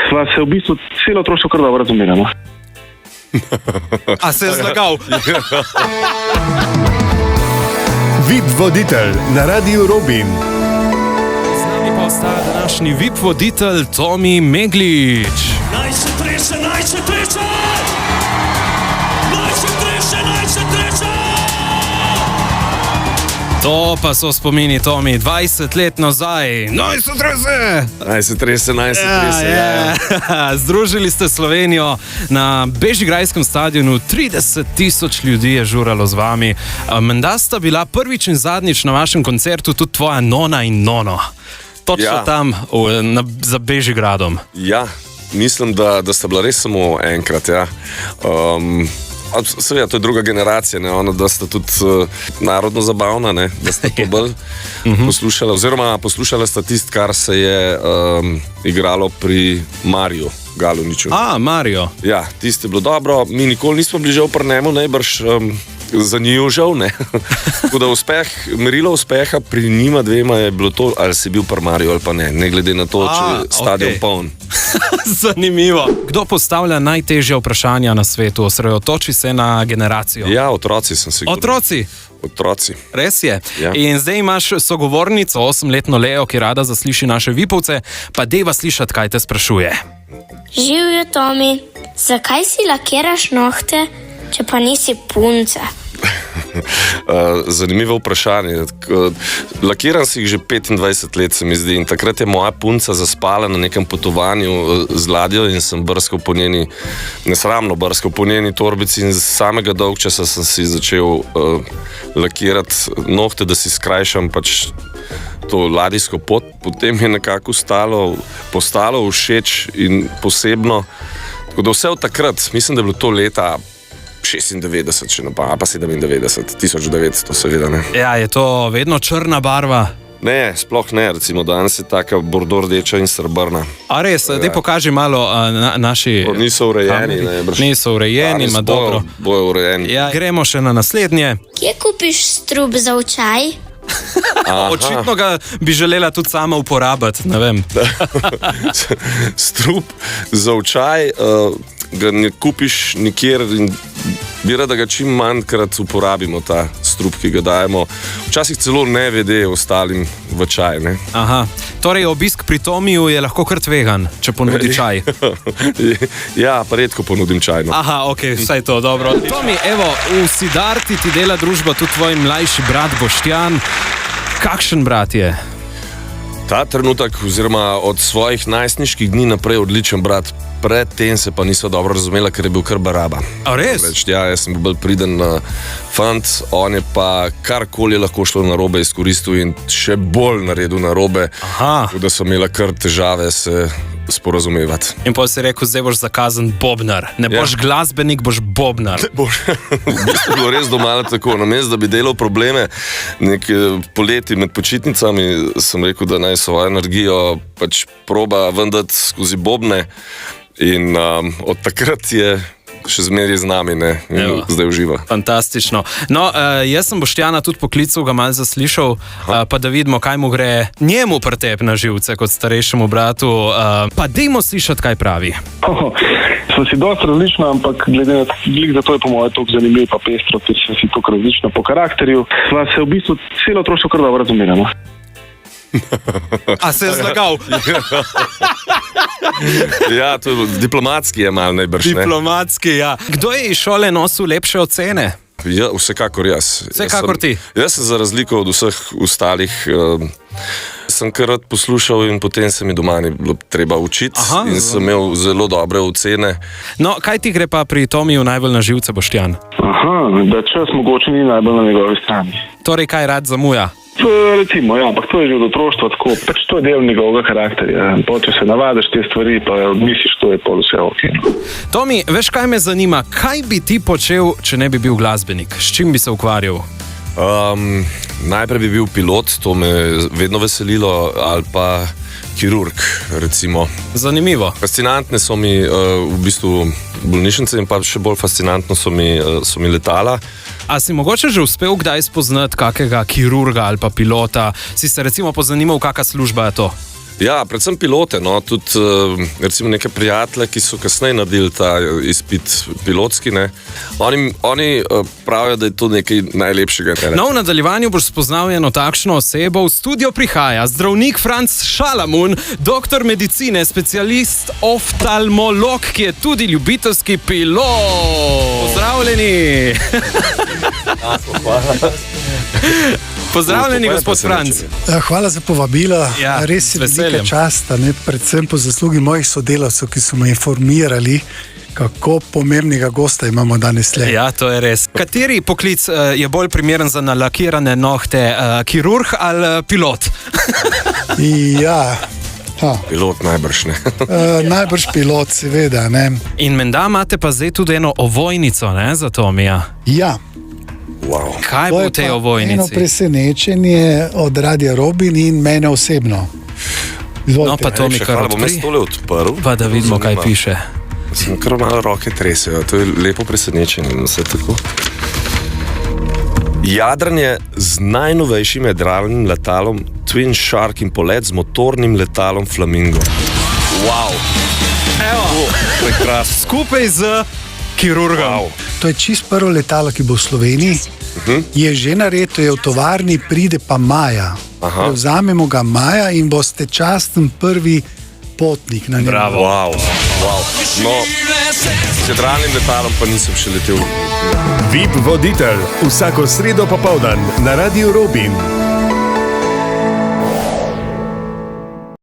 Sva se v bistvu celo otroštvo kar dobro razumela. No? A se je zlagal? VIP voditelj na Radiu Robin. Z nami pa ostaja današnji VIP voditelj Tomi Meglič. Naj se treše! Naj se treše! Naj se treše! Naj se treše! To pa so spomini, Tomi, 20 let nazaj. Naj se trese! Naj se trese. Ja. Združili ste Slovenijo na bežigrajskem stadionu, 30 000 ljudi je žuralo z vami. Menda sta bila prvič in zadnjič na vašem koncertu tudi tvoja nona in nono. Točno tam, za Bežigradom. Ja, mislim, da sta bila res samo enkrat, ja. Seveda, to je druga generacija, ne? Ona, da sta tudi narodno zabavna, ne? Da sta to bolj poslušala, oziroma poslušala sta tisto, kar se je igralo pri Mariju Galuniču. Mario. Ja, tisto je bilo dobro, mi nikoli nismo bili žal pri njemu, najbrž za njiju žal, ne. Tako da merilo uspeha pri njima dvema je bilo to, ali si bil pri Mariju ali pa ne glede na to, če je stadion poln. Zanimivo. Kdo postavlja najtežja vprašanja na svetu? Osredotoči se na generacijo. Ja, otroci sem sigurno. Otroci. Res je. Ja. In zdaj imaš sogovornico, 8-letno Leo, ki rada zasliši naše vipovce, pa deva slišati, kaj te sprašuje. Živjo, Tomi, zakaj si lakiraš nohte, če pa nisi punca? Zanimivo vprašanje. Lakiram si jih že 25 let, se mi zdi, in takrat je moja punca zaspala na nekem potovanju z ladjo in sem nesramno brskal po njeni torbici in z samega dolgčasa sem si začel lakirati nohte, da si skrajšam pač to ladijsko pot. Potem je nekako postalo všeč in posebno. Tako da vse od takrat, mislim, da je bilo to leta 96, če ne pa 97, 1900 seveda, ne. Ja, je to vedno črna barva? Ne, sploh ne, recimo danes je taka bordordeča in srbrna. A res, daj pokaži malo naši... Niso urejeni, ne. Niso urejeni, ima dobro. Bojo urejeni. Ja, gremo še na naslednje. Kje kupiš strup za očaj? Očitno ga bi želela tudi sama uporabiti, ne vem. Strup za očaj ga ne kupiš nikjer in bi rada ga čim manjkrat uporabimo, ta strup, ki ga dajemo. Včasih celo ne vede ostalim v čaj, ne. Aha, torej obisk pri Tomiju je lahko kar tvegan, če ponudi čaj. Ja, pa redko ponudim čaj, no. Aha, ok, vsaj to, dobro. Tomi, evo, v Sidarti ti dela družbo tudi tvoj mlajši brat Boštjan. Kakšen brat je? Ta trenutek, oziroma od svojih najstniških dni naprej odličen brat. Predtem se pa niso dobro razumela, ker je bil kar baraba. A res? Ja, jaz sem bil bolj priden fant, on je pa karkoli lahko šlo narobe izkoristil in še bolj naredil narobe, da so imela kar težave se sporazumevati. In potem si rekel, zdaj boš zakazan bobnar. Ne boš glasbenik, boš bobnar. V bistvu bilo res doma tako. Namesto, da bi delal probleme, poleti med počitnicami sem rekel, da naj svojo energijo pač proba vendati skozi bobne. In od takrat je še zmeraj z nami, ne, in zdaj uživa. Fantastično. No, jaz sem Boštjana tudi poklical, ga malo zaslišal, pa da vidimo, kaj mu gre njemu pretep na živce kot starejšemu bratu. Pa dajmo slišati, kaj pravi. Smo si dosti različna, ampak glede na zato je po moje toliko zanimiv pa pestro, ker smo si toliko različna po karakterju. Sva se v bistvu celo otroštvo kar dobro razumela, no. A se je zlagal? Ja, to je diplomatski je malo najbrž, ne? Diplomatski, ja. Kdo je iz šole nosil lepše ocene? Ja, vsekakor jaz. Vsekakor ti? Jaz sem za razliko od vseh ostalih sem kar rad poslušal in potem se mi doma ni bilo treba učiti in sem imel zelo dobre ocene. No, kaj ti gre pa pri Tomiju najbolj na živce, Boštjan? Da čas mogoče ni najbolj na njegovi strani. Torej, kaj rad zamuja? Recimo, ja, ampak to je že od otroštva tako, pač to je del njegovega karakterja. Če se navadiš te stvari, pa misliš, to je pol vse ok. Tomi, veš, kaj me zanima? Kaj bi ti počel, če ne bi bil glasbenik? S čim bi se ukvarjal? Najprej bi bil pilot, to me vedno veselilo, ali pa kirurg, recimo. Zanimivo. Fascinantne so mi v bistvu bolnišnice in pa še bolj fascinantno so mi letala. A si mogoče že uspel kdaj spoznati kakega kirurga ali pa pilota? Si se recimo pozanimal, kakšna služba je to? Ja, predvsem pilote, no, tudi recimo neke prijatelje, ki so kasneje naredili ta izpit pilotski, ne. Oni pravijo, da je to nekaj najlepšega. No, v nadaljevanju boš spoznal eno takšno osebo. V studio prihaja zdravnik Franc Šalamun, doktor medicine, specialist oftalmolog, ki je tudi ljubiteljski pilot. Pozdravljeni! Pozdravljeni, gospod Franc. Hvala za povabilo. Ja, res je velika čast, predvsem po zaslugi mojih sodelavcev, ki so me informirali, kako pomembnega gosta imamo danes le. Ja, to je res. Kateri poklic je bolj primeren za nalakirane nohte? Kirurg ali pilot? Ja. Pilot najbrž ne. Najbrž pilot, seveda. Ne? In menda imate pa zdaj tudi eno ovojnico, ne, za Tomija? Ja. Wow. Kaj bo v tej ovojnici? Eno presenečenje od Radia Robin in mene osebno. Izvolite. No, pa to mi kar bom jaz tole odprl. Pa da vidimo, kaj piše. Sem kar malo roke tresejo, to je lepo presenečenje in vse tako. Jadranje z najnovejšim jadralnim letalom Twin Shark in polet z motornim letalom Flamingo. Wow. Evo, prekrasno. Skupaj z kirurgom. Wow. To je čist prvo letalo, ki bo v Sloveniji. Je že naredo, je v tovarni, pride pa maja. Vzamemo ga maja in boste časten prvi potnik na njem. Bravo. Wow. No, s jadralnim letalom pa nisem še letel. VIP voditelj vsako sredo popoldan na Radiu Robin.